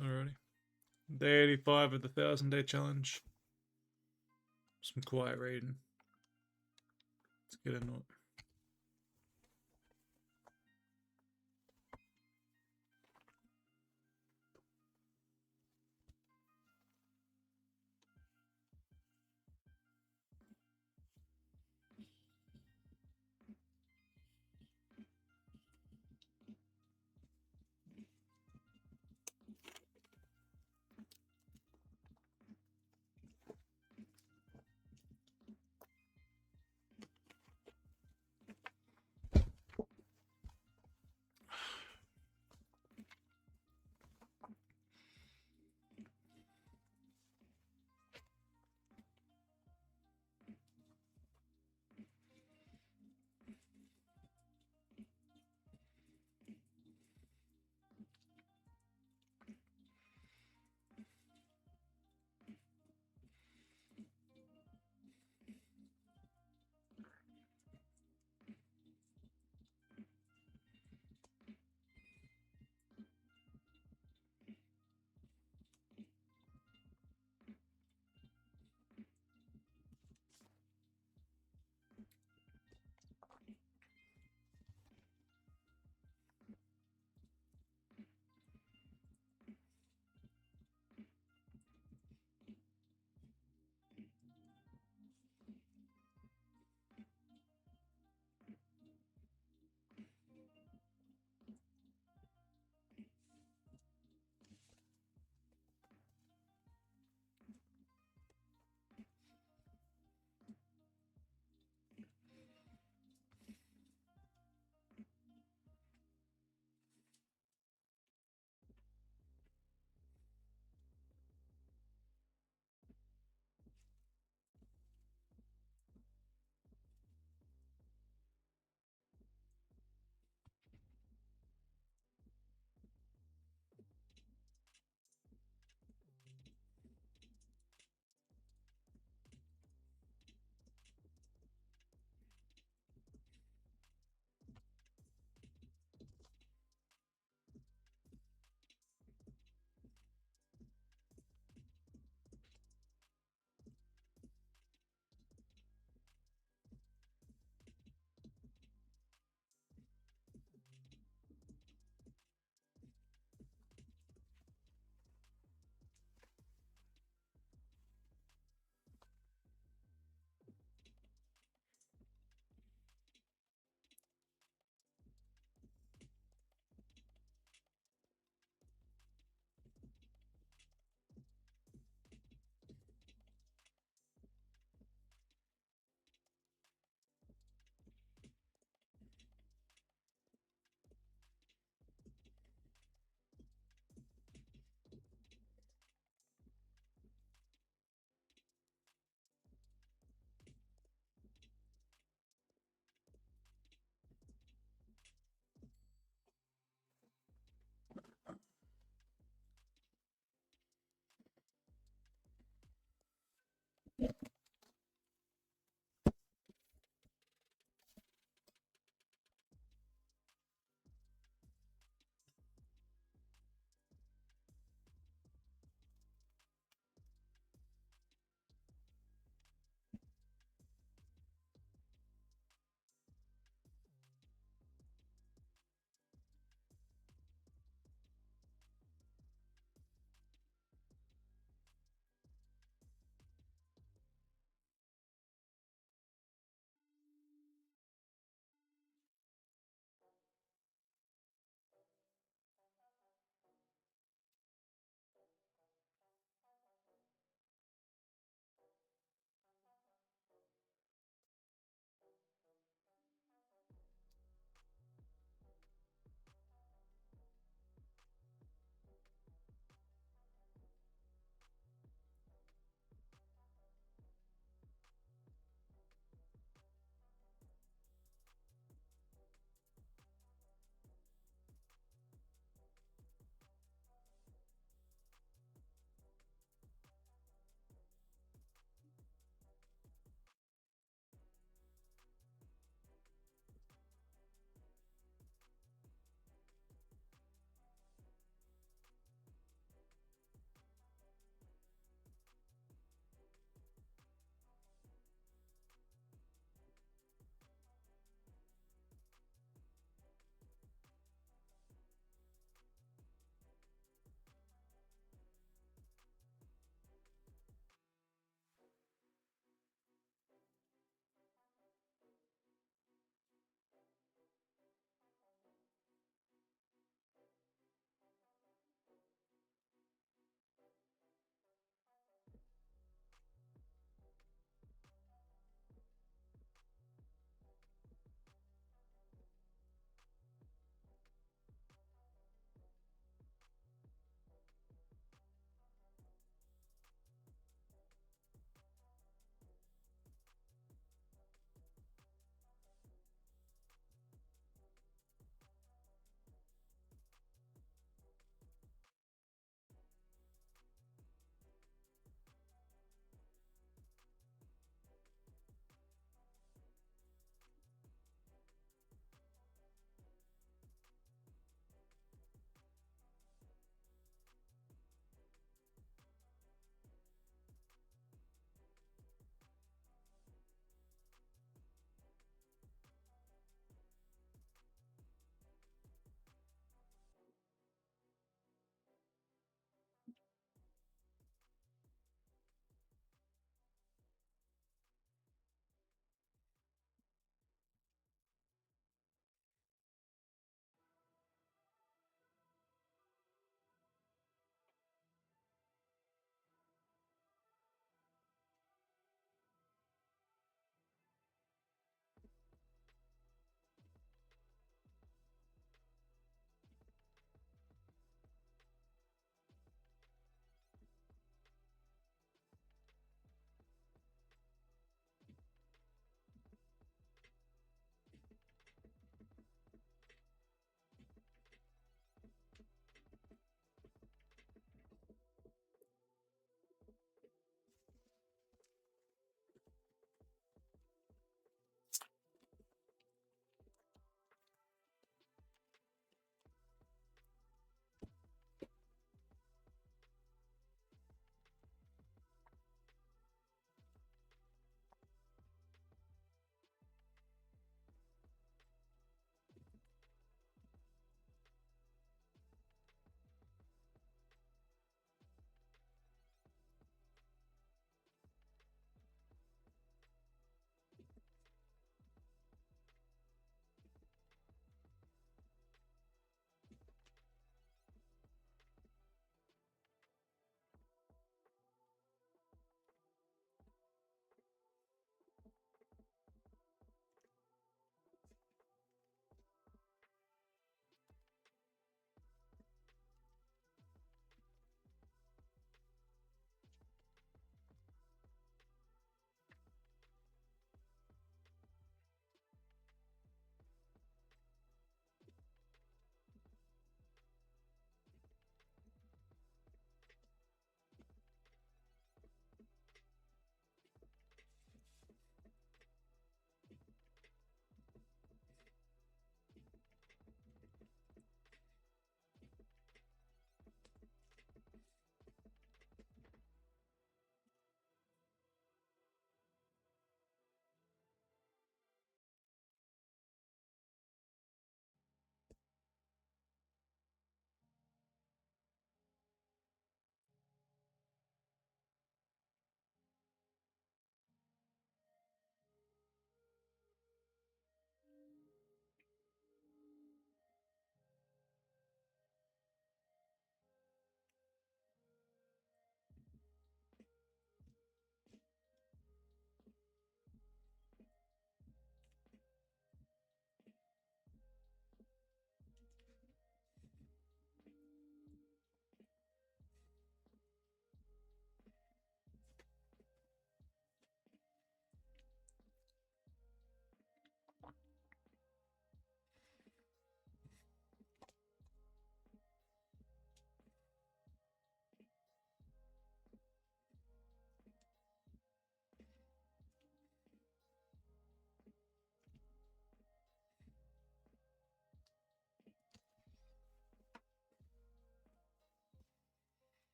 Alrighty. Day 85 of the 1,000-day challenge. Some quiet reading. Let's get into it.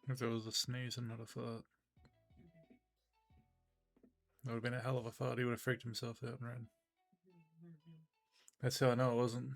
If there was a sneeze and not a fart. That would have been a hell of a fart. He would have freaked himself out and ran. That's how I know it wasn't.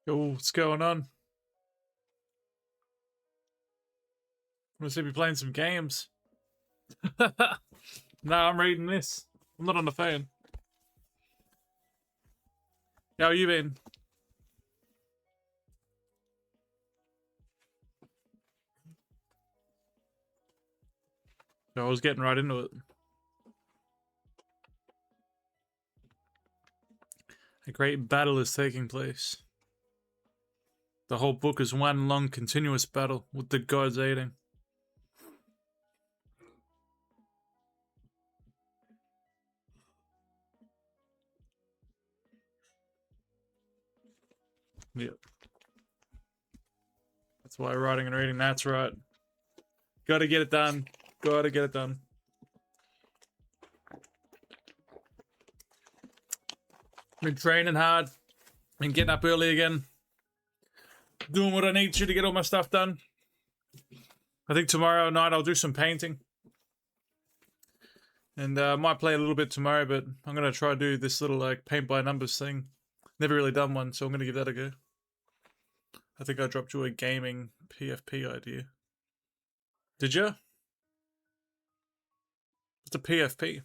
Oh, what's going on? I'm gonna see you playing some games. No, I'm reading this. I'm not on the phone. How you been? I was getting right into it. A great battle is taking place. The whole book is one long continuous battle with the gods aiding. Yep. That's why writing and reading, that's right. Gotta get it done. Gotta get it done. Been training hard. Been getting up early again. Doing what I need to get all my stuff done. I think tomorrow night I'll do some painting. And I might play a little bit tomorrow, but I'm going to try to do this little like paint by numbers thing. Never really done one, so I'm going to give that a go. I think I dropped you a gaming PFP idea. Did you? What's a PFP?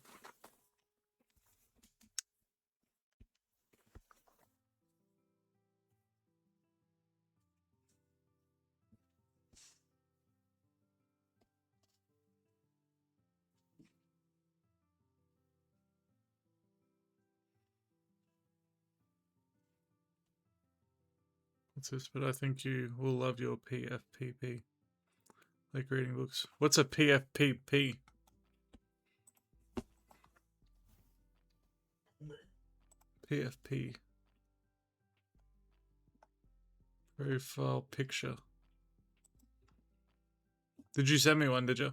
What's this? But I think you will love your PFPP. Like reading books. What's a PFPP? PFP. Profile picture. Did you send me one, did you?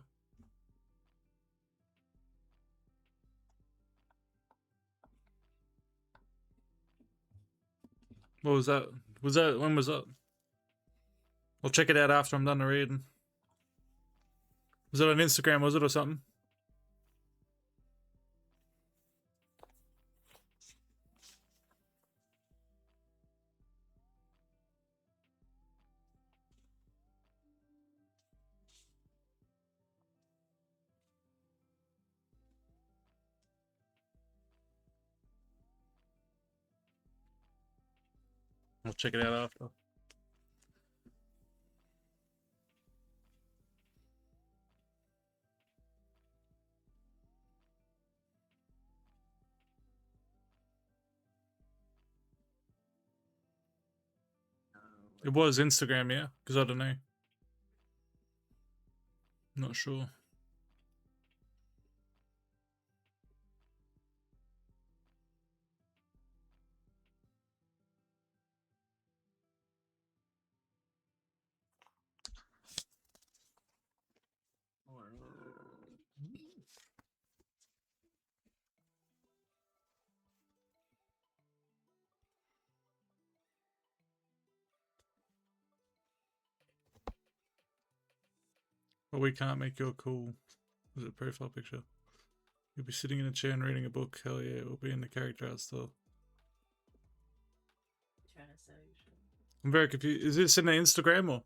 What was that? When was that? I'll check it out after I'm done reading. Was it on Instagram, was it, or something? I'll check it out after. It was Instagram, yeah? Because I don't know. Not sure. But we can't make your cool. Was it profile picture? You'll be sitting in a chair and reading a book. Hell yeah, we'll be in the character art still. I'm very confused. Is this in the Instagram or?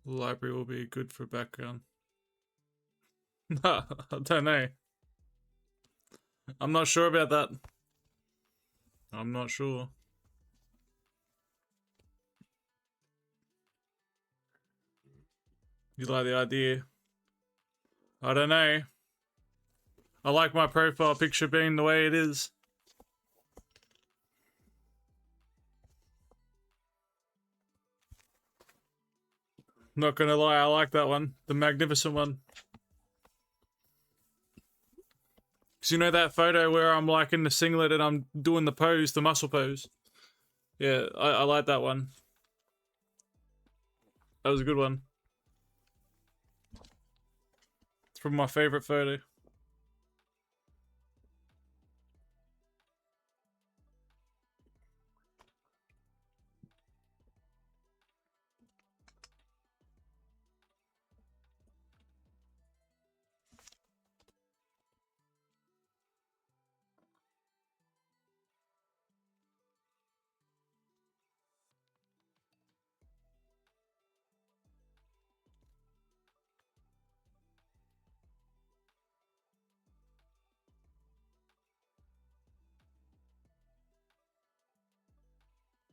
Library will be good for background. No, I don't know. I'm not sure about that. I'm not sure. You like the idea? I don't know. I like my profile picture being the way it is. Not gonna lie, I like that one. The magnificent one. Cause you know that photo where I'm like in the singlet and I'm doing the pose, the muscle pose? Yeah, I like that one. That was a good one. It's from my favorite photo.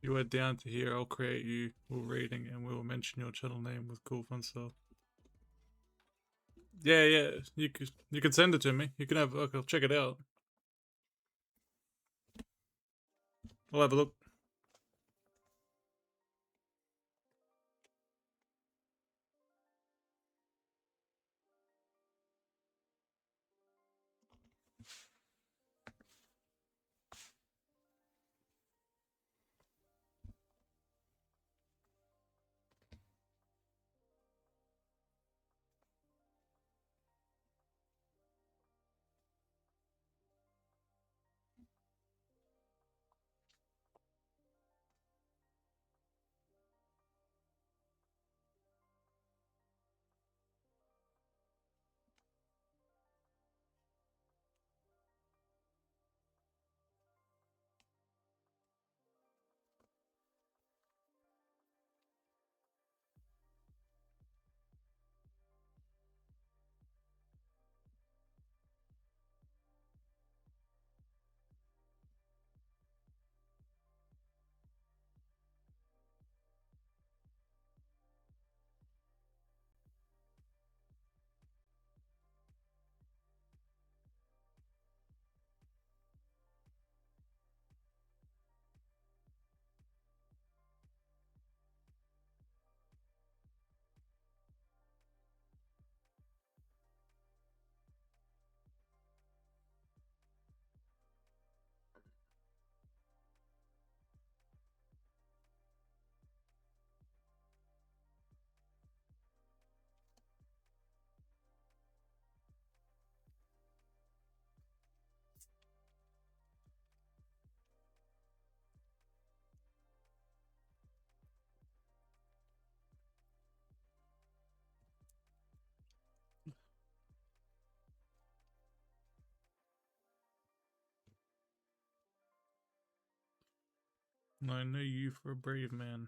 You are down to here, I'll create you, we'll reading, and we will mention your channel name with cool fun stuff. Yeah, you can send it to me. You can have, I'll check it out. I'll have a look. I know you for a brave man.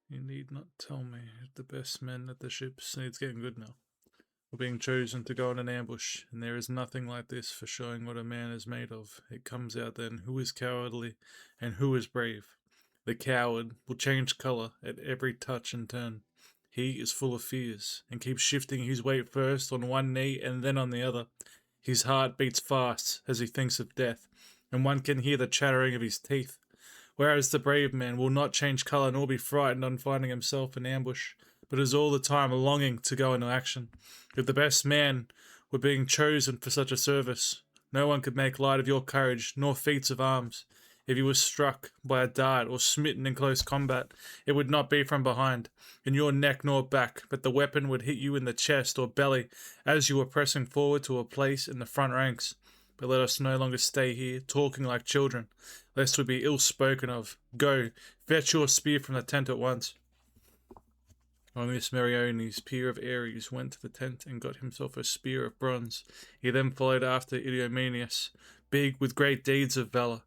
You need not tell me if the best men at the ships, it's getting good now, were being chosen to go in an ambush, and there is nothing like this for showing what a man is made of. It comes out then who is cowardly and who is brave. The coward will change colour at every touch and turn. He is full of fears, and keeps shifting his weight first on one knee and then on the other. His heart beats fast as he thinks of death, and one can hear the chattering of his teeth. Whereas the brave man will not change colour nor be frightened on finding himself in ambush, but is all the time longing to go into action. If the best man were being chosen for such a service, no one could make light of your courage nor feats of arms. If you were struck by a dart or smitten in close combat, it would not be from behind, in your neck nor back, but the weapon would hit you in the chest or belly as you were pressing forward to a place in the front ranks. But let us no longer stay here, talking like children, lest we be ill spoken of. Go, fetch your spear from the tent at once. On this Meriones, peer of Ares, went to the tent and got himself a spear of bronze. He then followed after Idomeneus, big with great deeds of valour.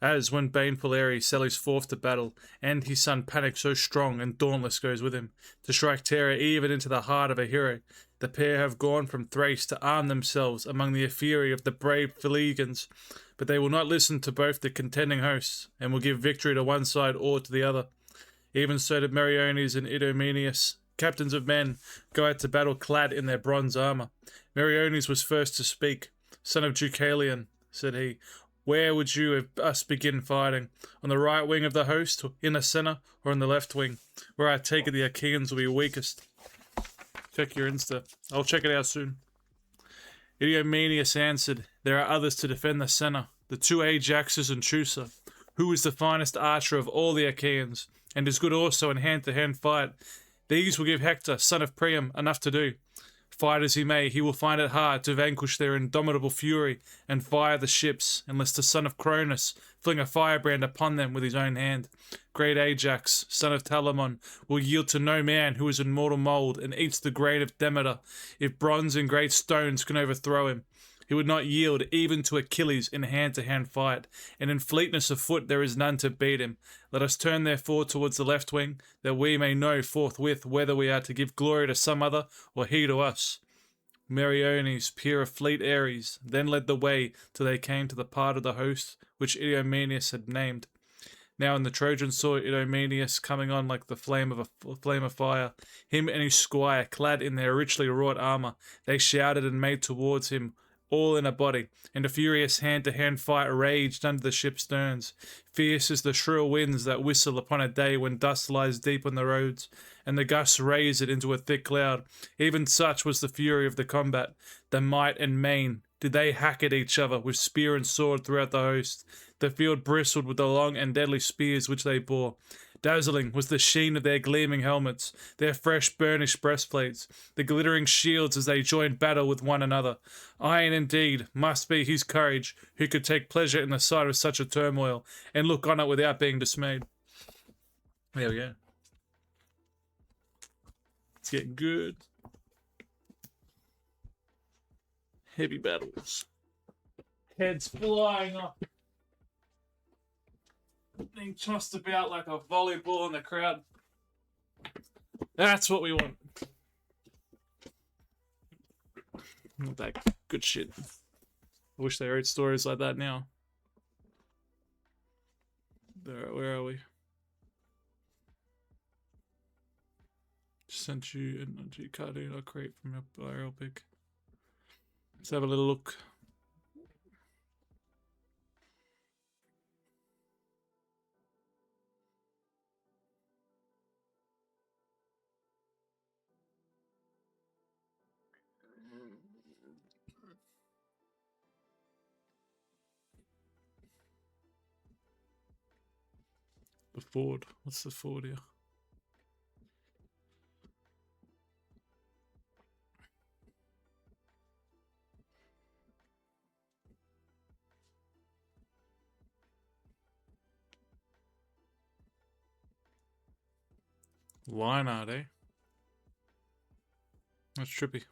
As when baneful Ares sallies forth to battle, and his son Panic so strong and dauntless goes with him, to strike terror even into the heart of a hero, the pair have gone from Thrace to arm themselves among the Ephyri of the brave Phillegans, but they will not listen to both the contending hosts, and will give victory to one side or to the other. Even so did Meriones and Idomeneus, captains of men, go out to battle clad in their bronze armour. Meriones was first to speak. Son of Deucalion, said he, where would you have us begin fighting? On the right wing of the host, in the centre, or in the left wing, where I take it the Achaeans will be weakest? Check your Insta. I'll check it out soon. Idomeneus answered, there are others to defend the centre, the two Ajaxes and Teucer, who is the finest archer of all the Achaeans, and is good also in hand-to-hand fight. These will give Hector, son of Priam, enough to do. Fight as he may, he will find it hard to vanquish their indomitable fury and fire the ships, unless the son of Cronus fling a firebrand upon them with his own hand. Great Ajax, son of Telamon, will yield to no man who is in mortal mould and eats the grain of Demeter, if bronze and great stones can overthrow him. He would not yield even to Achilles in hand-to-hand fight, and in fleetness of foot there is none to beat him. Let us turn therefore towards the left wing, that we may know forthwith whether we are to give glory to some other, or he to us. Meriones, peer of fleet Ares, then led the way till they came to the part of the host which Idomeneus had named. Now when the Trojans saw Idomeneus coming on like the flame of fire, him and his squire clad in their richly wrought armor, they shouted and made towards him, all in a body, and a furious hand-to-hand fight raged under the ship's sterns, fierce as the shrill winds that whistle upon a day when dust lies deep on the roads, and the gusts raise it into a thick cloud. Even such was the fury of the combat. The might and main did they hack at each other with spear and sword throughout the host. The field bristled with the long and deadly spears which they bore. Dazzling was the sheen of their gleaming helmets, their fresh burnished breastplates, the glittering shields as they joined battle with one another. Iron indeed must be his courage who could take pleasure in the sight of such a turmoil and look on it without being dismayed. There we go. It's getting good. Heavy battles. Heads flying up. Being tossed about like a volleyball in the crowd. That's what we want. That good shit. I wish they wrote stories like that now. Where are we? Sent you a cartoon I'll create from your IRL pic. Let's have a little look. The Ford. What's the Ford here? Line art, eh? That's trippy.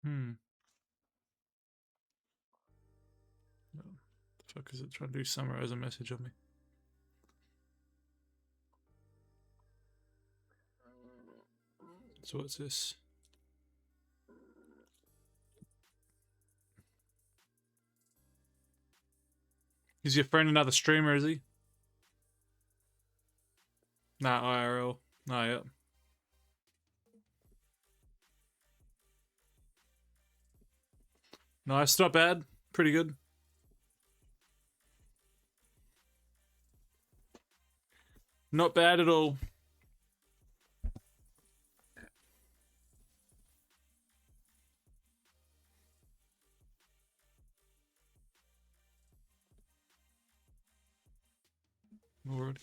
The fuck is it trying to do? Summarize a message on me. So what's this? Is your friend another streamer, is he? Nah, IRL. Nah, yeah. Nice, not bad. Pretty good. Not bad at all. Lord.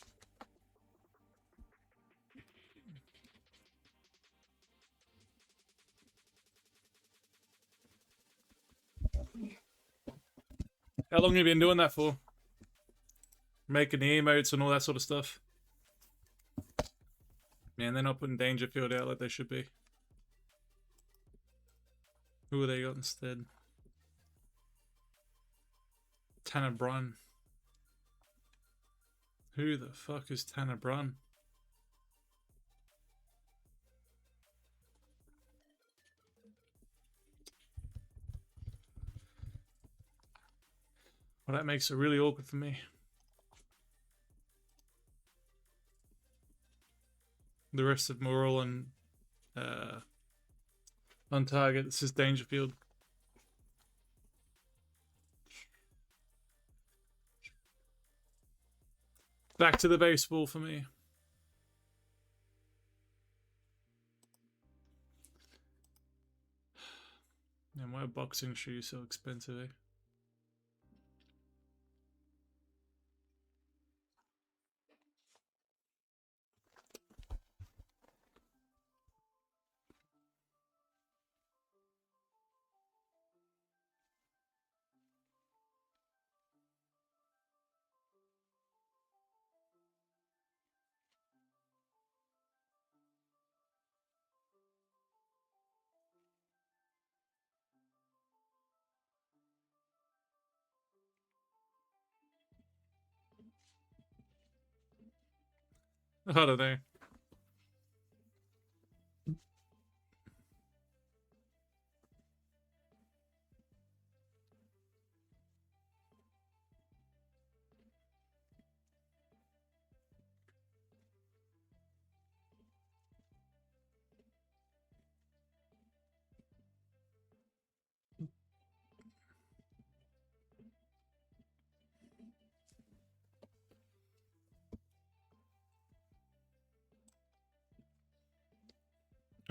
How long have you been doing that for? Making the emotes and all that sort of stuff. Man, they're not putting Dangerfield out like they should be. Who have they got instead? Tanner Brun. Who the fuck is Tanner Brun? Well, that makes it really awkward for me. The rest of them are all on target. This is Dangerfield. Back to the baseball for me. And why are boxing shoes so expensive, eh? I don't know.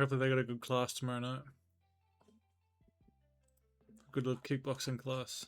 Hopefully they got a good class tomorrow night. Good little kickboxing class.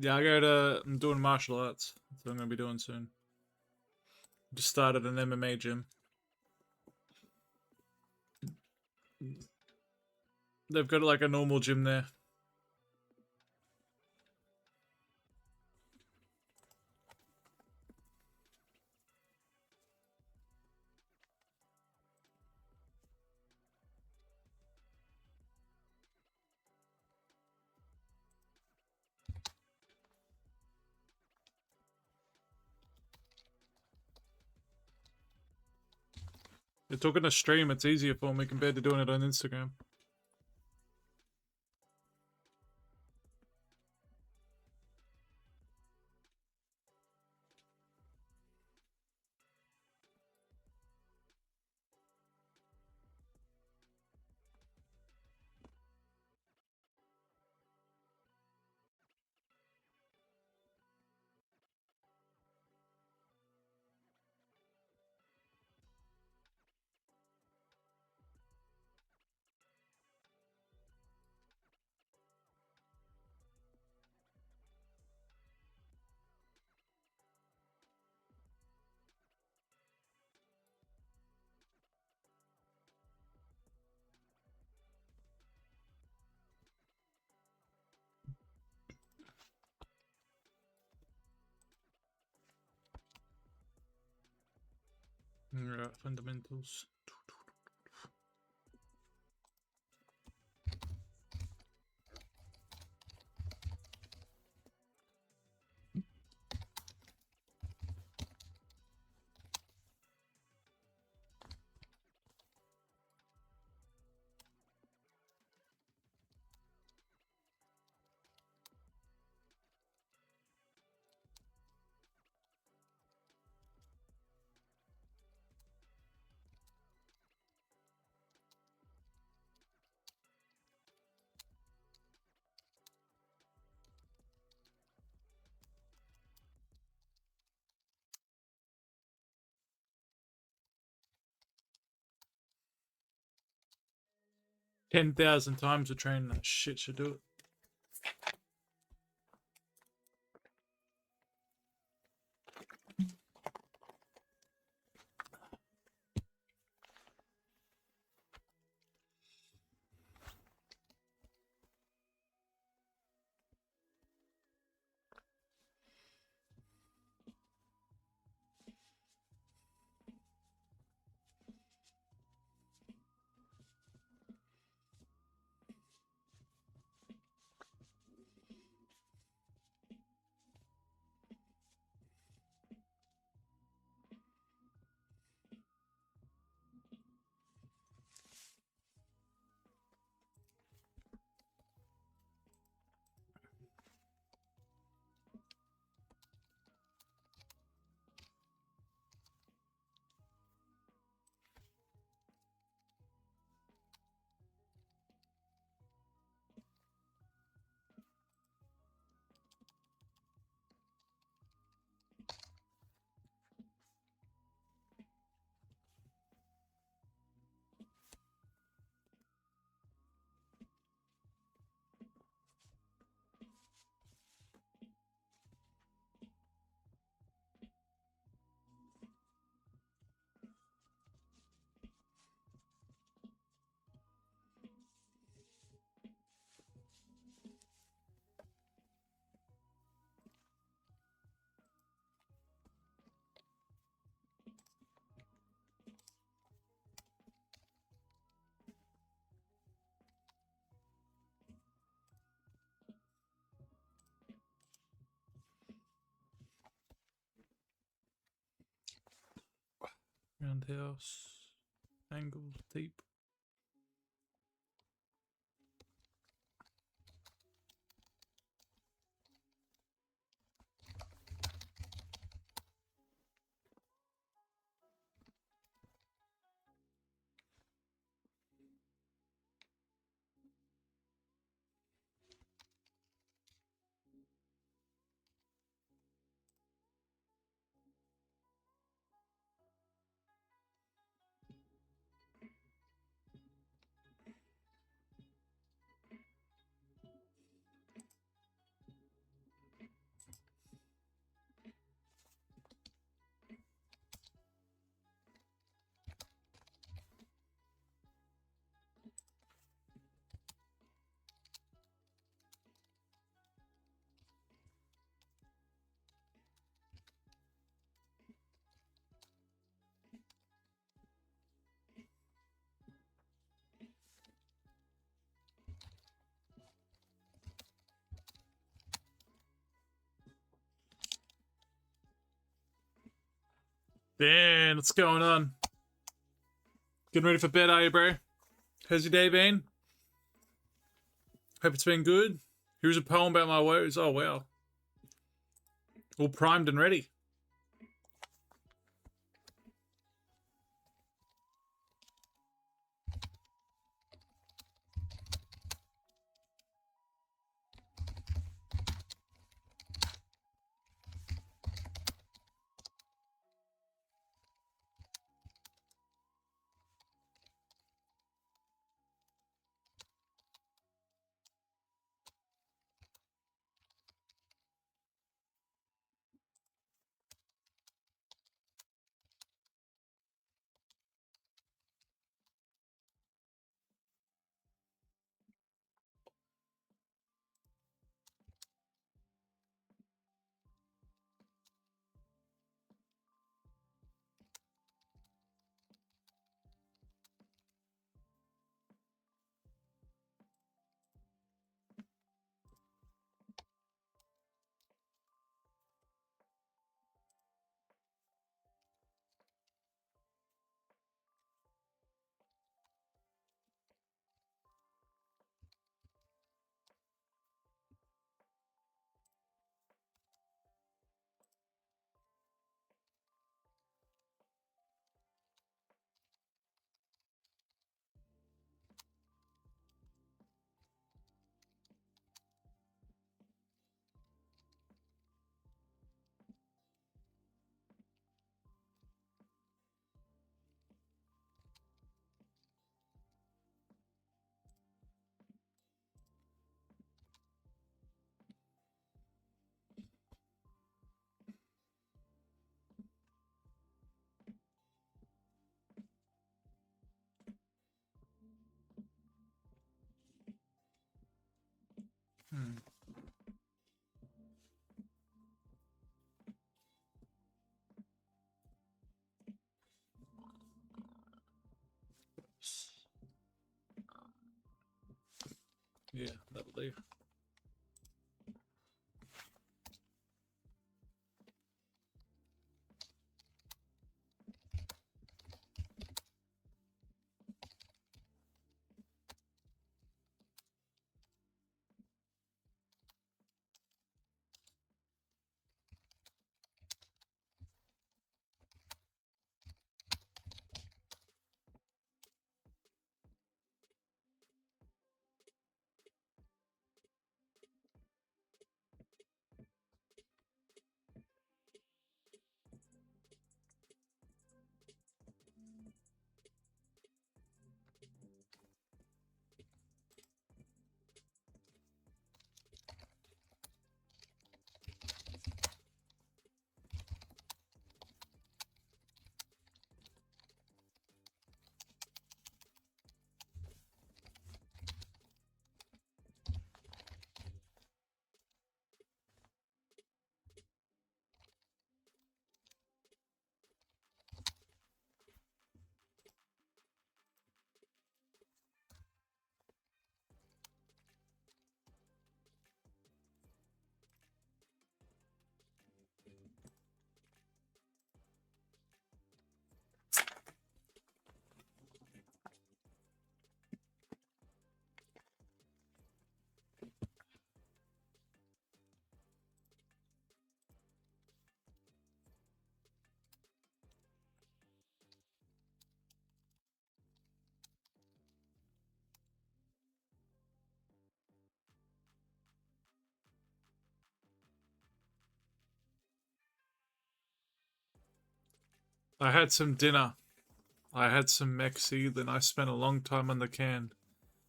Yeah, I'm doing martial arts. That's what I'm gonna be doing soon. Just started an MMA gym. They've got like a normal gym there. They're talking to stream, it's easier for me compared to doing it on Instagram. Alright, fundamentals. 10,000 times to train that shit should do it. Roundhouse. Angle. Deep. Dan, what's going on? Getting ready for bed, are you, bro? How's your day been? Hope it's been good. Here's a poem about my woes. Oh, wow. All primed and ready. Yeah, that'll do. I had some dinner. I had some Mexi, then I spent a long time on the can.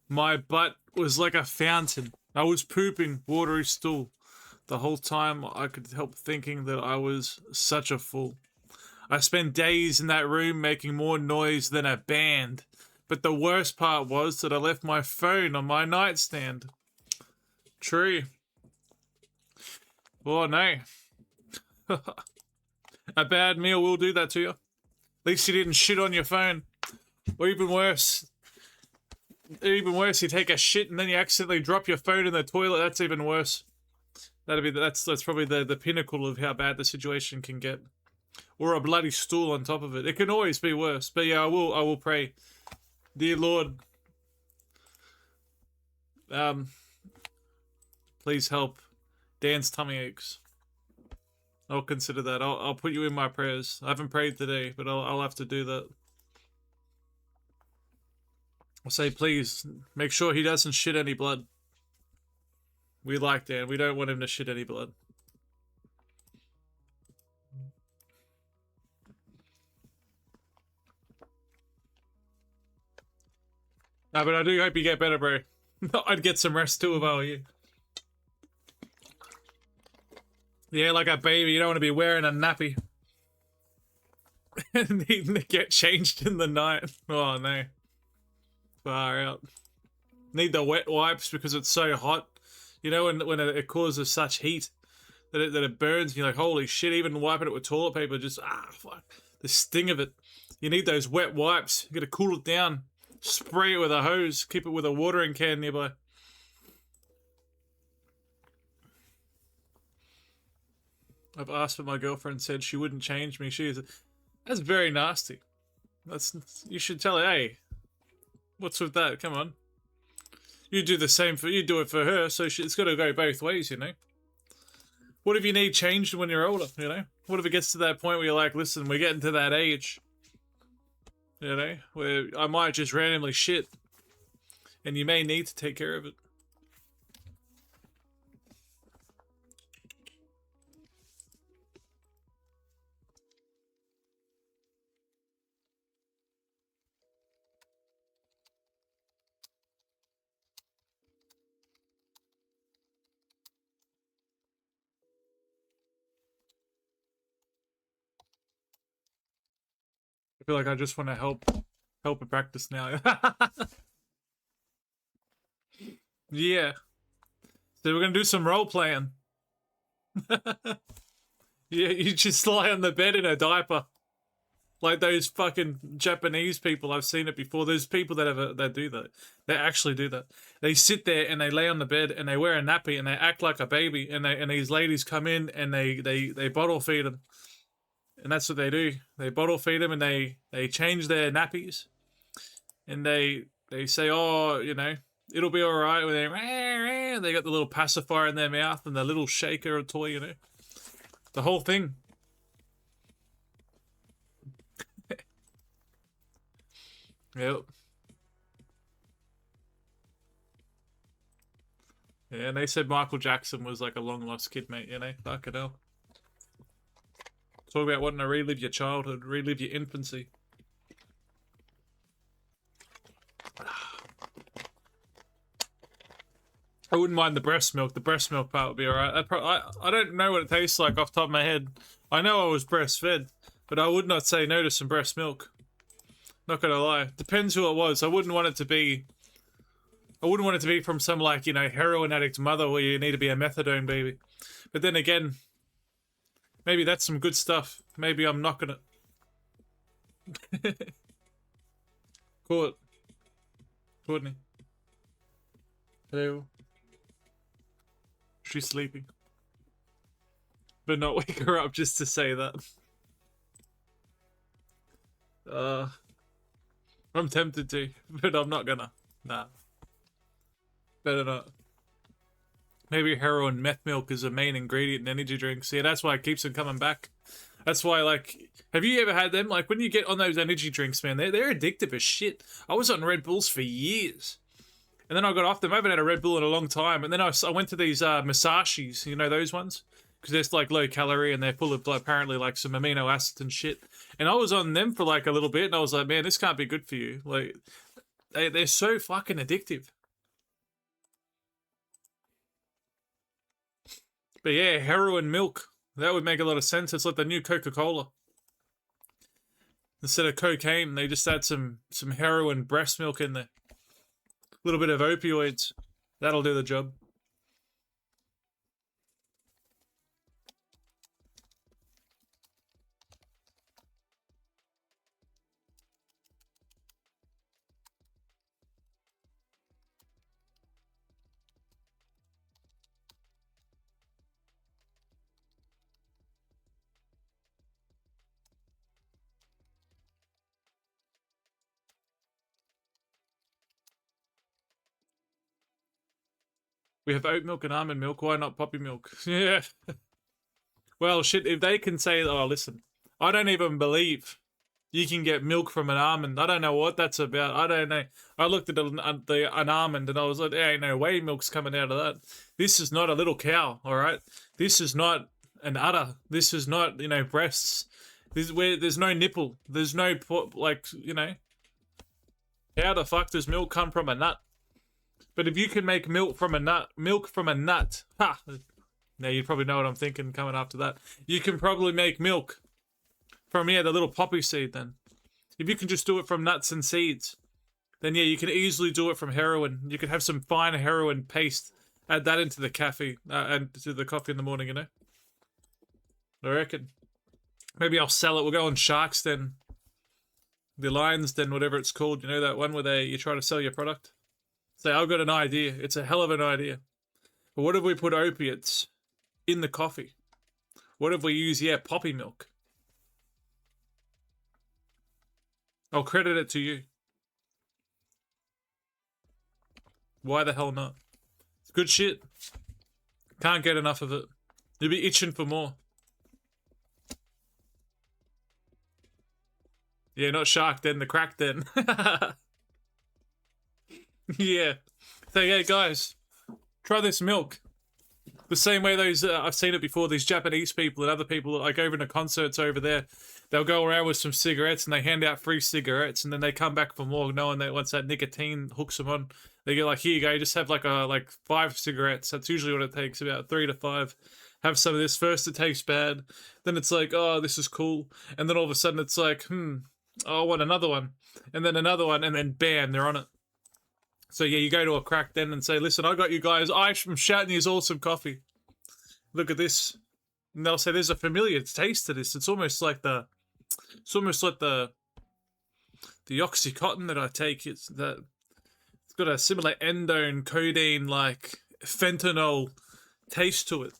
My butt was like a fountain. I was pooping watery stool. The whole time I could help thinking that I was such a fool. I spent days in that room making more noise than a band. But the worst part was that I left my phone on my nightstand. True. Oh no. A bad meal will do that to you. At least you didn't shit on your phone. Or even worse, you take a shit and then you accidentally drop your phone in the toilet. That's even worse. That's probably the pinnacle of how bad the situation can get. Or a bloody stool on top of it. It can always be worse. But yeah, I will pray. Dear Lord, please help Dan's tummy aches. I'll consider that. I'll put you in my prayers. I haven't prayed today, but I'll have to do that. I'll say, please, make sure he doesn't shit any blood. We like Dan. We don't want him to shit any blood. No, but I do hope you get better, bro. I'd get some rest too if I were you. Yeah, like a baby, you don't want to be wearing a nappy. And needing to get changed in the night. Oh no. Far out. Need the wet wipes because it's so hot. You know, when it causes such heat that it burns, and you're like, holy shit, even wiping it with toilet paper, just, fuck. The sting of it. You need those wet wipes. You gotta cool it down. Spray it with a hose. Keep it with a watering can nearby. I've asked, but my girlfriend said she wouldn't change me. That's very nasty. You should tell her, hey, what's with that? Come on. You do the same you do it for her, so it's got to go both ways, you know? What if you need changed when you're older, you know? What if it gets to that point where you're like, listen, we're getting to that age, you know, where I might just randomly shit, and you may need to take care of it. I feel like I just want to help it practice now. Yeah. So we're gonna do some role playing. Yeah, you just lie on the bed in a diaper, like those fucking Japanese people. I've seen it before. There's people that do that. They actually do that. They sit there and they lay on the bed and they wear a nappy and they act like a baby. And these ladies come in and they bottle feed them. And that's what they do. They bottle feed them and they change their nappies. And they say, oh, you know, it'll be all right. When they got the little pacifier in their mouth and the little shaker toy, you know. The whole thing. Yep. Yeah, and they said Michael Jackson was like a long lost kid, mate, you know? Fucking hell. Talk about wanting to relive your childhood, relive your infancy. I wouldn't mind the breast milk. The breast milk part would be alright. I don't know what it tastes like off the top of my head. I know I was breastfed, but I would not say no to some breast milk. Not gonna lie. Depends who it was. I wouldn't want it to be from some, like, you know, heroin addict mother where you need to be a methadone baby. But then again, maybe that's some good stuff. Maybe I'm not gonna... Courtney. Hello. She's sleeping. But not wake her up just to say that. I'm tempted to, but I'm not gonna. Nah. Better not. Maybe heroin meth milk is a main ingredient in energy drinks. Yeah, that's why it keeps them coming back. That's why, like, have you ever had them? Like, when you get on those energy drinks, man, they're addictive as shit. I was on Red Bulls for years. And then I got off them. I haven't had a Red Bull in a long time. And then I went to these Masashis, you know those ones? because they're like low calorie and they're full of apparently like some amino acids and shit. And I was on them for like a little bit, and I was like, man, this can't be good for you. Like, they're so fucking addictive. But yeah, heroin milk. That would make a lot of sense. It's like the new Coca-Cola. Instead of cocaine, they just add some heroin breast milk in there. A little bit of opioids. That'll do the job. We have oat milk and almond milk. Why not poppy milk? Yeah. Well, shit, if they can say, oh, listen, I don't even believe you can get milk from an almond. I don't know what that's about. I don't know. I looked at an almond and I was like, there ain't no way milk's coming out of that. This is not a little cow, all right? This is not an udder. This is not, breasts. This is where there's no nipple. There's no, how the fuck does milk come from a nut? But if you can make milk from a nut, ha! Now you probably know what I'm thinking coming after that. You can probably make milk from, the little poppy seed then. If you can just do it from nuts and seeds, then yeah, you can easily do it from heroin. You can have some fine heroin paste, add that into the coffee, and to the coffee in the morning, I reckon. Maybe I'll sell it. We'll go on Sharks then. The Lions then, whatever it's called. You know that one where you try to sell your product? Say, I've got an idea. It's a hell of an idea. But what if we put opiates in the coffee? What if we use, poppy milk? I'll credit it to you. Why the hell not? It's good shit. Can't get enough of it. You'll be itching for more. Yeah, not Shark Den, the Crack Den. Yeah. So yeah, guys, try this milk. The same way those I've seen it before. These Japanese people and other people, like over in the concerts over there, they'll go around with some cigarettes and they hand out free cigarettes, and then they come back for more, knowing that once that nicotine hooks them on, they get like, here you go, just have like 5 cigarettes. That's usually what it takes, about 3 to 5. Have some of this. First it tastes bad, then it's like, oh, this is cool, and then all of a sudden it's like, oh, I want another one, and then another one, and then bam, they're on it. So yeah, you go to a Crack Den and say, listen, I got you guys. I'm shouting you awesome coffee. Look at this. And they'll say, there's a familiar taste to this. It's almost like the Oxycontin that I take. It's got a similar endone, codeine, like fentanyl taste to it.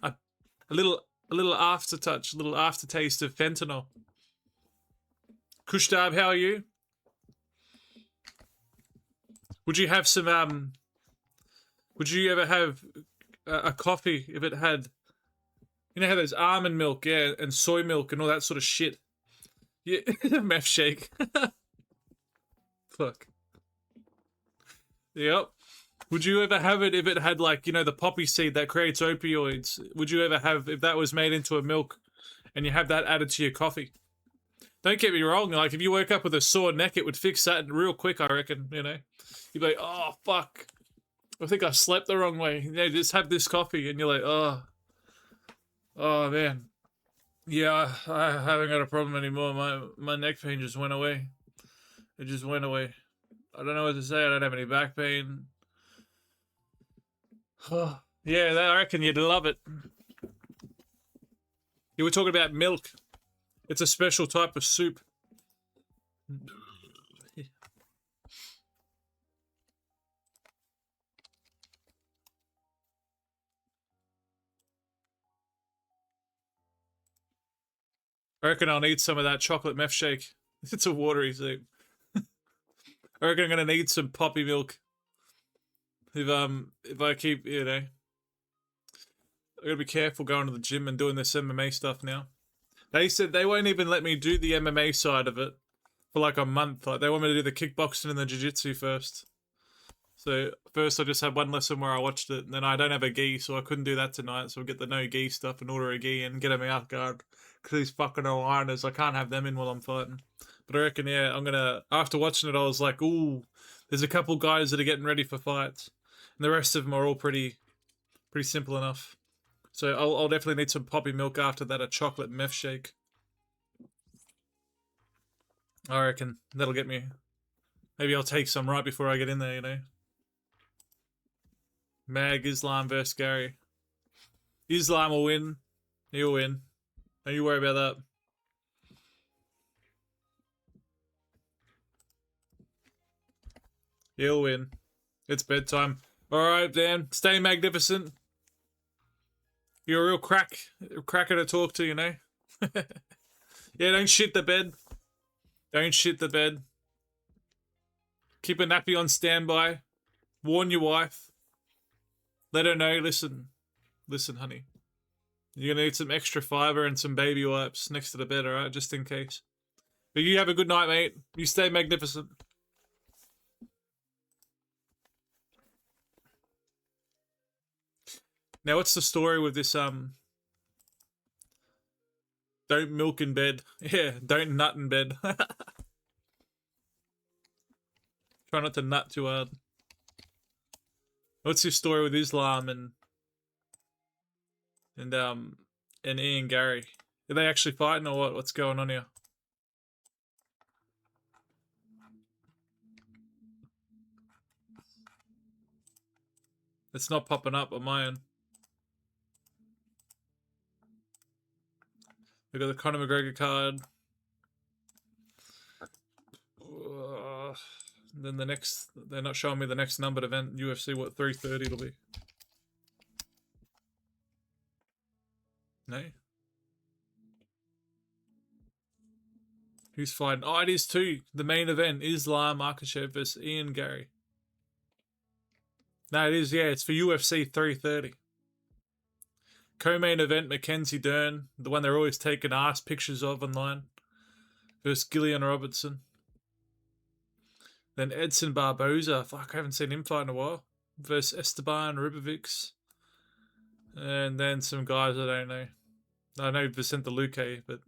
A little aftertouch, a little aftertaste of fentanyl. Kushdab, how are you? Would you have some, would you ever have a coffee if it had, how there's almond milk, yeah, and soy milk and all that sort of shit? Yeah, meth shake. Fuck. Yep. Would you ever have it if it had, like, the poppy seed that creates opioids? Would you ever have, if that was made into a milk and you have that added to your coffee? Don't get me wrong, like, if you woke up with a sore neck, it would fix that real quick, I reckon, You'd be like, oh, fuck. I think I slept the wrong way. Just have this coffee, and you're like, oh, man. Yeah, I haven't got a problem anymore. My neck pain just went away. It just went away. I don't know what to say. I don't have any back pain. Yeah, I reckon you'd love it. You were talking about milk. It's a special type of soup. I reckon I'll need some of that chocolate meth shake. It's a watery soup. I reckon I'm gonna need some poppy milk. If I keep, I gotta be careful going to the gym and doing this MMA stuff now. They said they won't even let me do the MMA side of it for like a month. Like, they want me to do the kickboxing and the jiu-jitsu first. So first I just had one lesson where I watched it, and then I don't have a gi, so I couldn't do that tonight. So I'll get the no gi stuff and order a gi and get him out guard. Because these fucking aligners, I can't have them in while I'm fighting. But I reckon, yeah, I'm gonna. After watching it, I was like, ooh, there's a couple guys that are getting ready for fights, and the rest of them are all pretty simple enough. So I'll definitely need some poppy milk after that, a chocolate meth shake. I reckon that'll get me. Maybe I'll take some right before I get in there, you know. Mag Islam versus Gary. Islam will win. He'll win. Don't you worry about that. He'll win. It's bedtime. Alright, Dan. Stay magnificent. You're a real cracker to talk to, you know? Yeah, don't shit the bed. Don't shit the bed. Keep a nappy on standby. Warn your wife. Let her know, listen, honey. You're gonna need some extra fiber and some baby wipes next to the bed, alright? Just in case. But you have a good night, mate. You stay magnificent. Now, what's the story with this, don't milk in bed. Yeah, don't nut in bed. Try not to nut too hard. What's your story with Islam and Ian Gary? Are they actually fighting or what? What's going on here? It's not popping up on my end. We got the Conor McGregor card. Then the next, they're not showing me the next numbered event. UFC, what, 3:30 it'll be. No. Who's fighting? Oh, it is too. The main event, Islam Makhachev versus Ian Gary. No, it is, yeah, it's for UFC 3:30. Co-main event, Mackenzie Dern, the one they're always taking ass pictures of online, versus Gillian Robertson. Then Edson Barboza, fuck, I haven't seen him fight in a while, versus Esteban Ribovics. And then some guys I don't know. I know Vicente Luque, but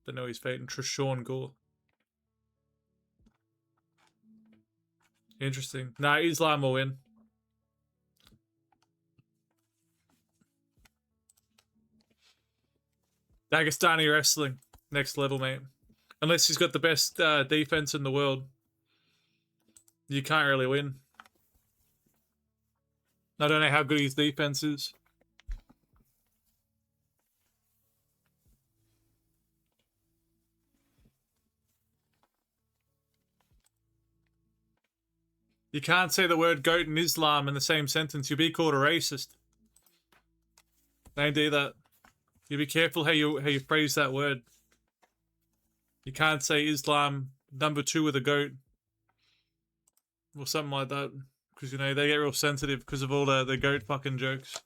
don't know his fate. And Trishawn Gore. Interesting. Nah, Islam will win. Dagestani wrestling. Next level, mate. Unless he's got the best defense in the world. You can't really win. I don't know how good his defense is. You can't say the word goat and Islam in the same sentence. You'll be called a racist. Don't do that. You be careful how you phrase that word. You can't say Islam number 2 with a goat. Or something like that. Because, you know, they get real sensitive because of all the goat fucking jokes.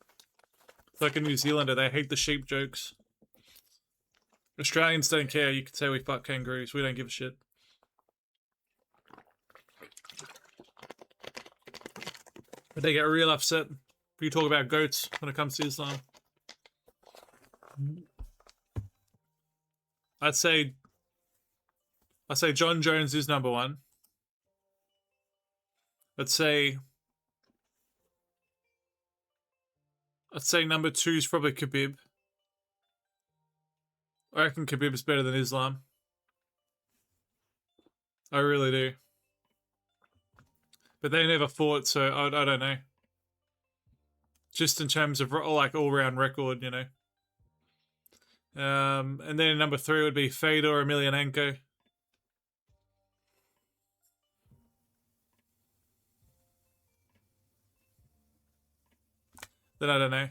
It's like a New Zealander, they hate the sheep jokes. Australians don't care. You can say we fuck kangaroos. We don't give a shit. But they get real upset if you talk about goats when it comes to Islam. I'd say John Jones is number 1. I'd say number 2 is probably Khabib. I reckon Khabib is better than Islam. I really do. But they never fought, so I don't know. Just in terms of like all-round record, you know. And then number 3 would be Fedor Emelianenko. Then I don't know.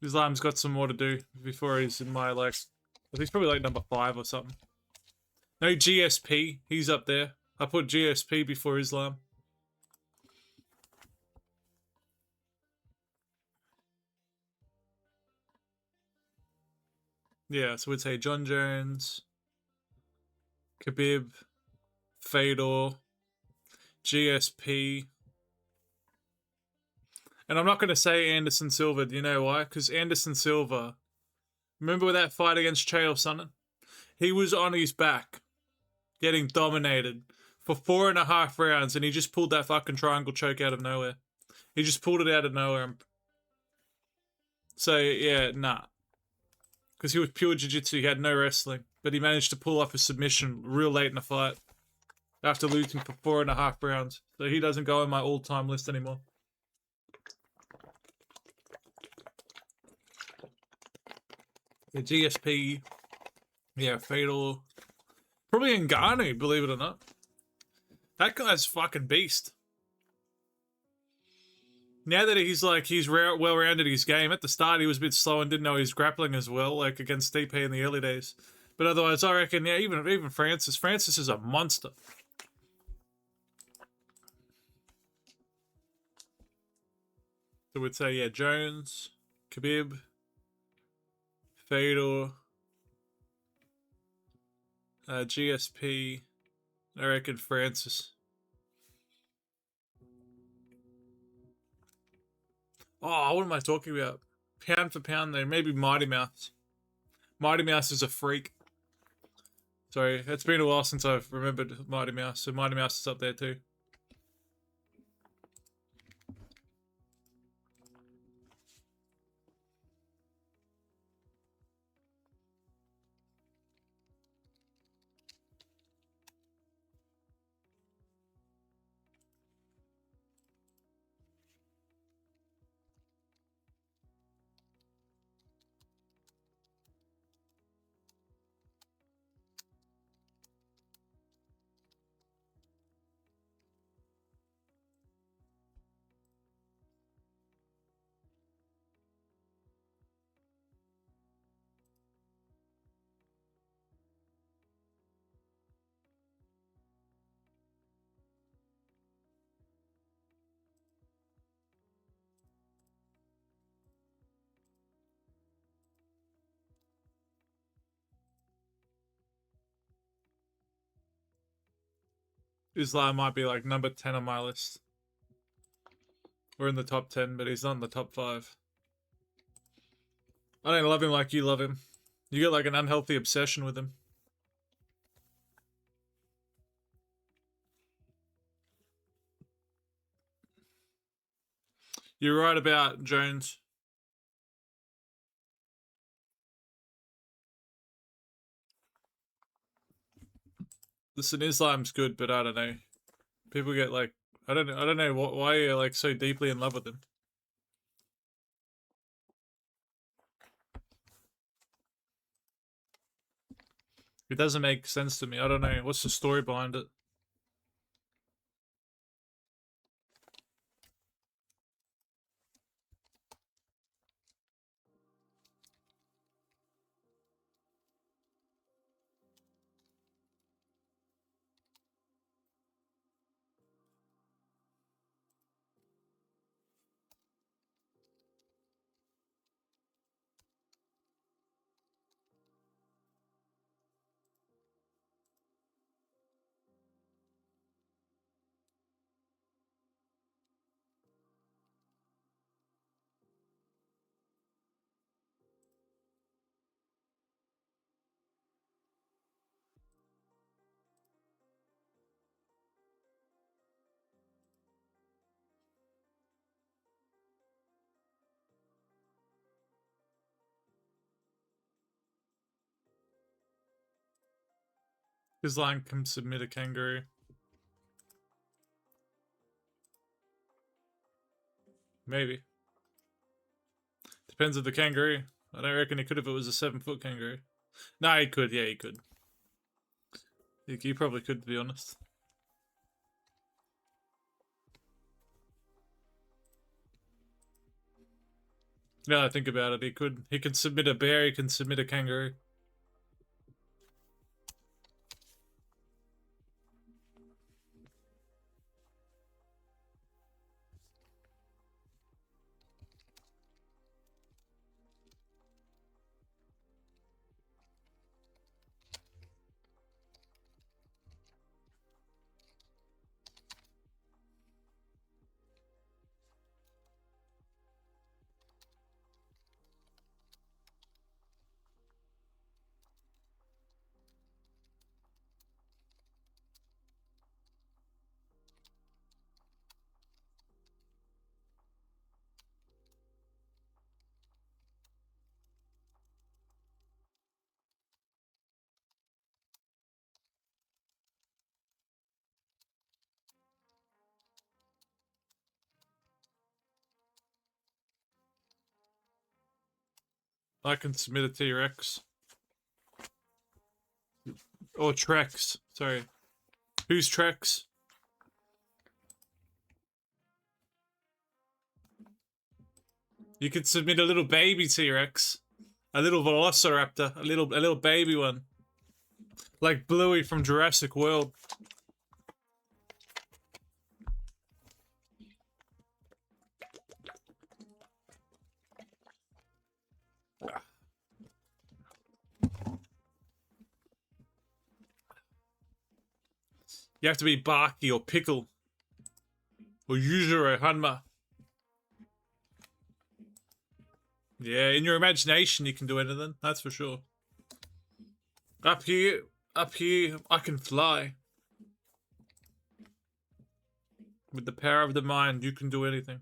Islam's got some more to do before he's in my, like, I think he's probably like number 5 or something. No, GSP, he's up there. I put GSP before Islam. Yeah, so we'd say John Jones. Khabib, Fedor, GSP. And I'm not going to say Anderson Silva. Do you know why? Because Anderson Silva, remember that fight against Chael Sonnen? He was on his back, getting dominated for 4.5 rounds, and he just pulled that fucking triangle choke out of nowhere. He just pulled it out of nowhere. So, yeah, nah. Because he was pure jiu-jitsu, he had no wrestling. But he managed to pull off a submission real late in the fight after losing for 4.5 rounds. So he doesn't go on my all-time list anymore. The GSP, yeah, Fatal. Probably Ngannou, believe it or not. That guy's fucking beast. Now that he's well-rounded his game, at the start he was a bit slow and didn't know he was grappling as well, like against Stipe in the early days. But otherwise, I reckon, yeah, even Francis. Francis is a monster. So we'd say, yeah, Jones, Khabib, Fedor, GSP, I reckon Francis. Oh, what am I talking about? Pound for pound there, maybe Mighty Mouse. Mighty Mouse is a freak. Sorry, it's been a while since I've remembered Mighty Mouse, so Mighty Mouse is up there too. Islam might be like number 10 on my list. We're in the top 10, but he's not in the top 5. I don't love him like you love him. You get like an unhealthy obsession with him. You're right about Jones. Listen, Islam's good, but I don't know. People get like, I don't know why you're like so deeply in love with him. It doesn't make sense to me. I don't know. What's the story behind it? Islam can submit a kangaroo. Maybe. Depends of the kangaroo. I don't reckon he could if it was a 7-foot kangaroo. No, he could. Yeah, he could. He probably could, to be honest. Now I think about it, he could. He can submit a bear, he can submit a kangaroo. I can submit a T-Rex. Or Trex. Sorry. Who's Trex? You could submit a little baby T-Rex. A little Velociraptor. A little baby one. Like Bluey from Jurassic World. You have to be Barky or Pickle. Or Yujiro Hanma. Yeah, in your imagination you can do anything, that's for sure. Up here, I can fly. With the power of the mind, you can do anything.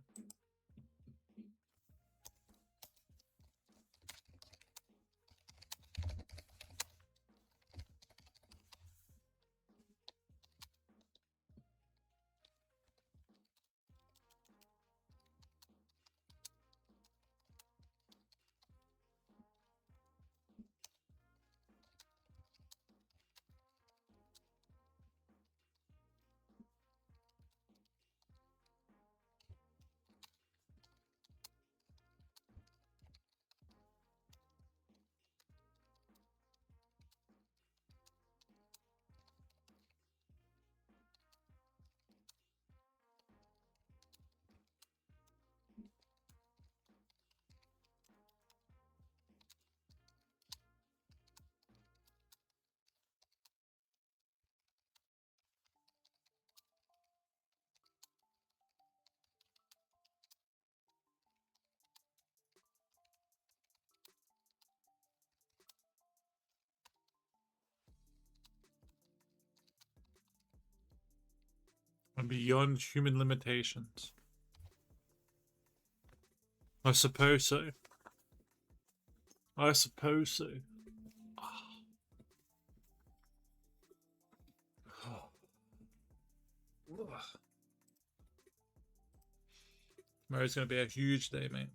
And beyond human limitations. I suppose so. I suppose so. Tomorrow's gonna be a huge day, mate.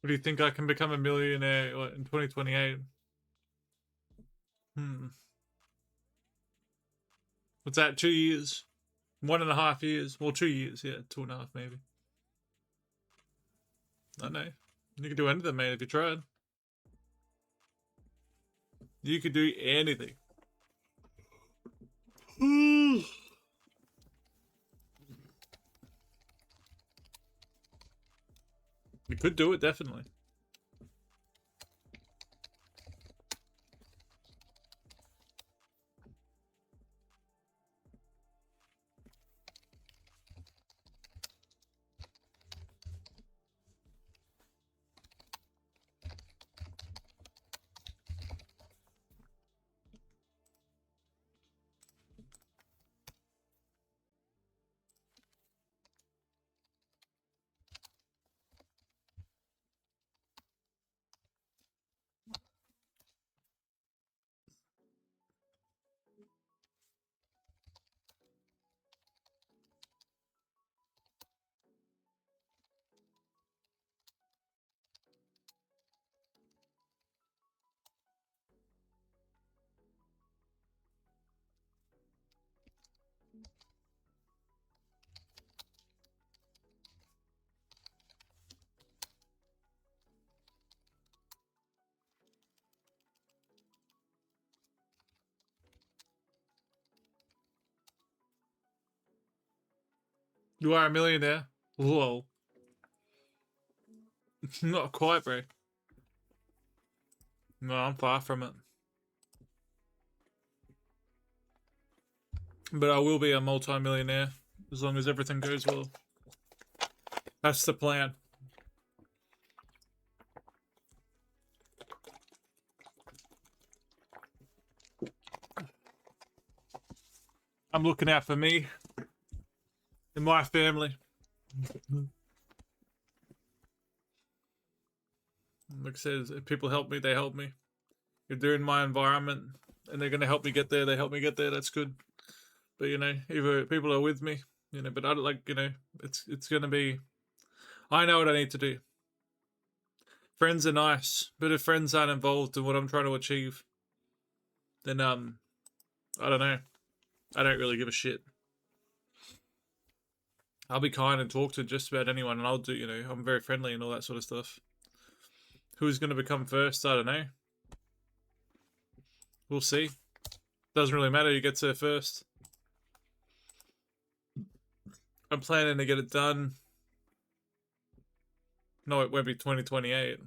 What do you think I can become a millionaire in 2028? What's that? 2 years? 1.5 years? Well, 2 years. Yeah, 2.5 maybe. I know. You could do anything, man, if you tried. You could do anything. You could do it, definitely. You are a millionaire? Whoa. Not quite, bro. No, I'm far from it. But I will be a multi-millionaire as long as everything goes well. That's the plan. I'm looking out for me and my family. Like I said, if people help me, they help me. If they're in my environment and they're going to help me get there, they help me get there. That's good. But, you know, either people are with me, you know, but I don't like, you know, it's going to be, I know what I need to do. Friends are nice, but if friends aren't involved in what I'm trying to achieve, then, I don't know. I don't really give a shit. I'll be kind and talk to just about anyone, and I'll do, you know, I'm very friendly and all that sort of stuff. Who's going to become first? I don't know. We'll see. Doesn't really matter who gets there first. I'm planning to get it done. No, it won't be 2028.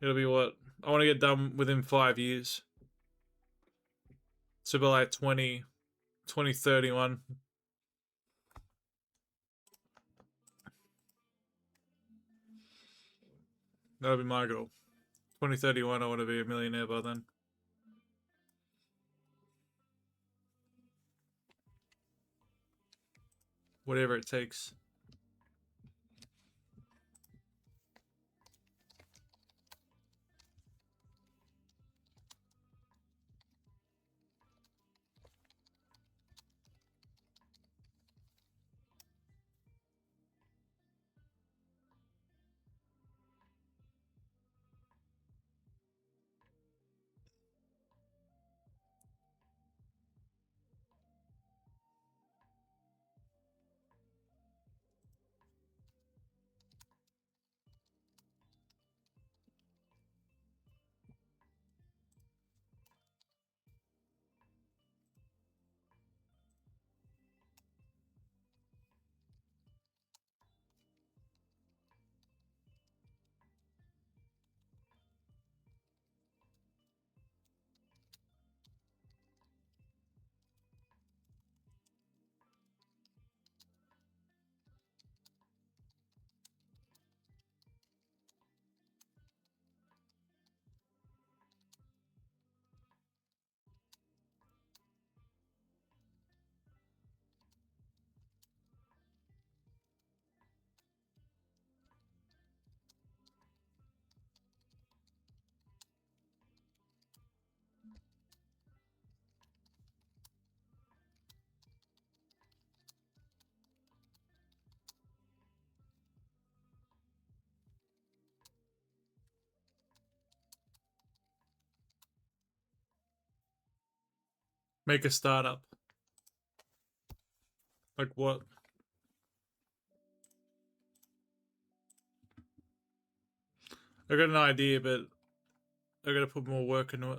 It'll be what? I want to get done within 5 years. So by like 2031. That'll be my goal. 2031, I want to be a millionaire by then. Whatever it takes. Make a startup. Like what? I got an idea, but I gotta put more work into it.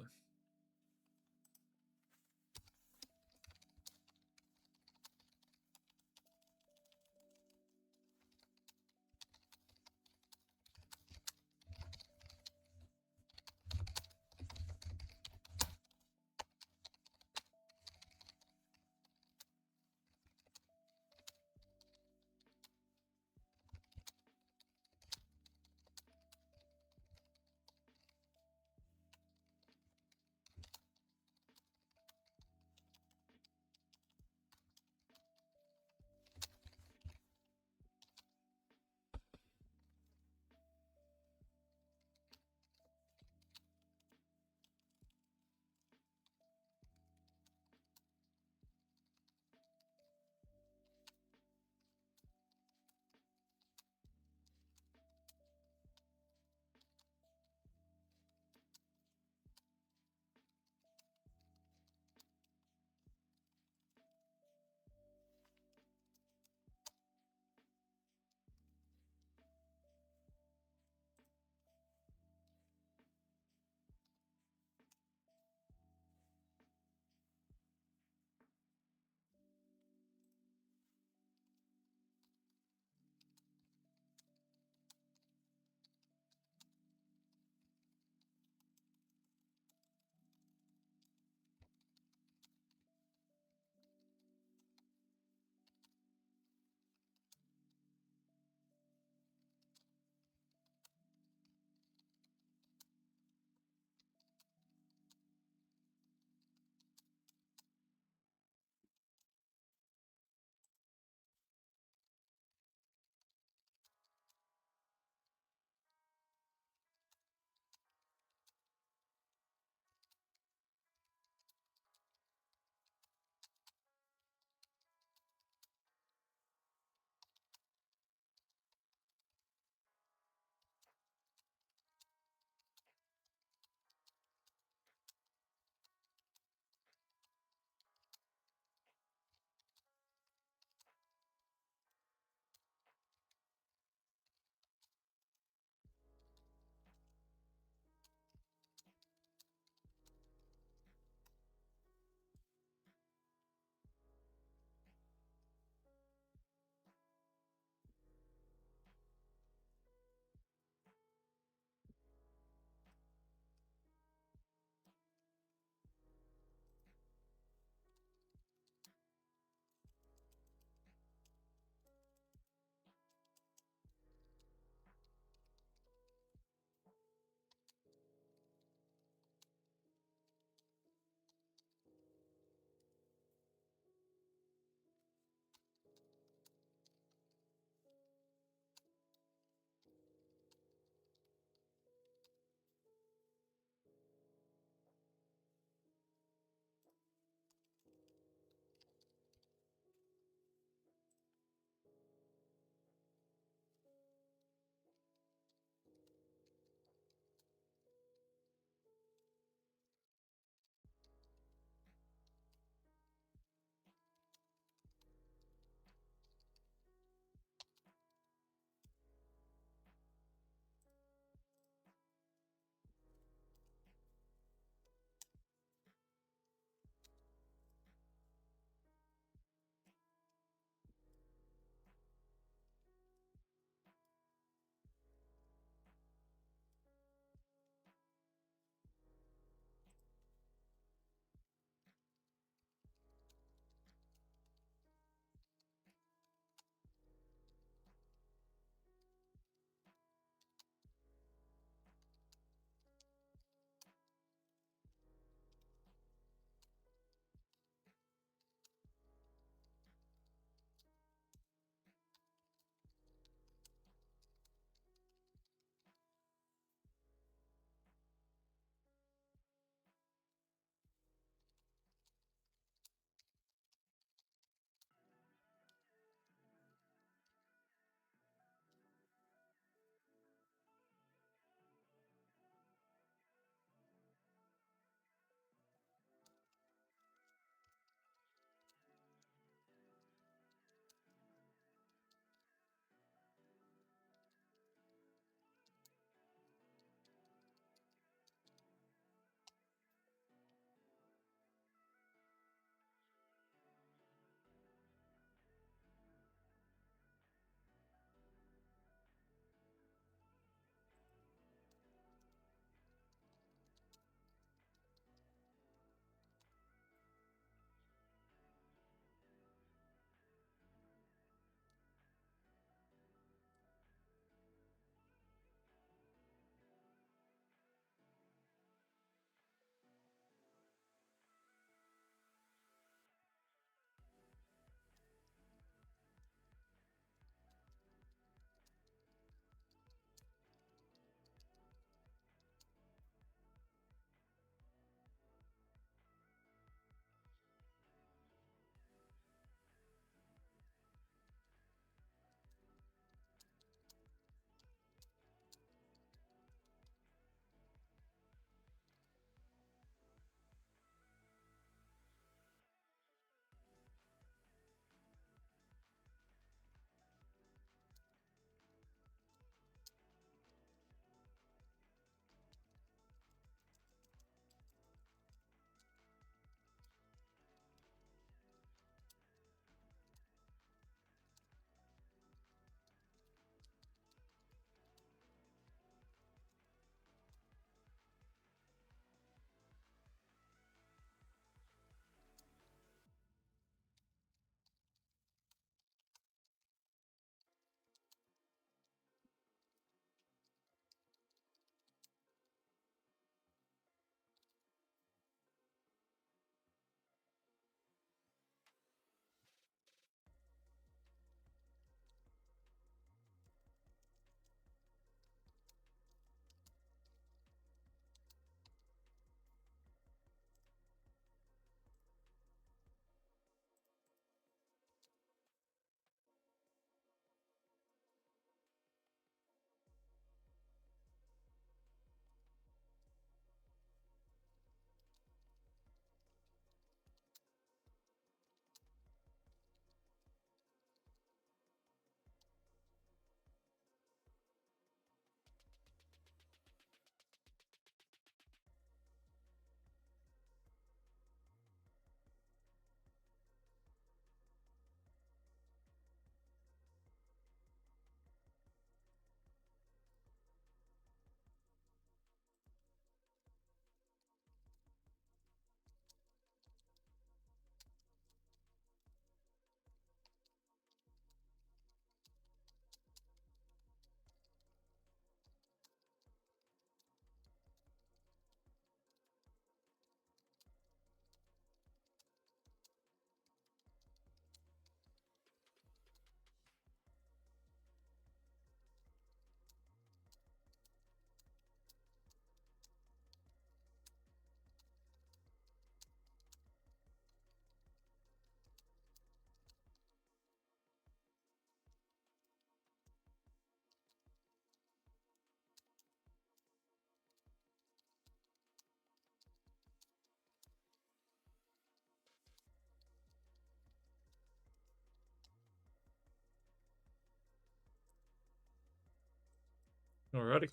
Alrighty.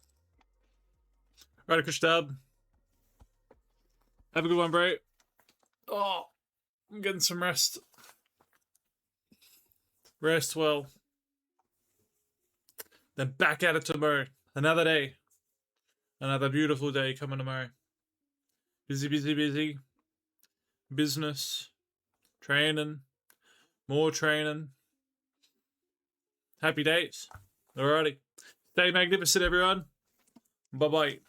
Alright, Kushdab. Have a good one, bro. Oh, I'm getting some rest. Rest well. Then back at it tomorrow. Another day. Another beautiful day coming tomorrow. Busy, busy, busy. Business. Training. More training. Happy days. Alrighty. Stay magnificent, everyone. Bye-bye.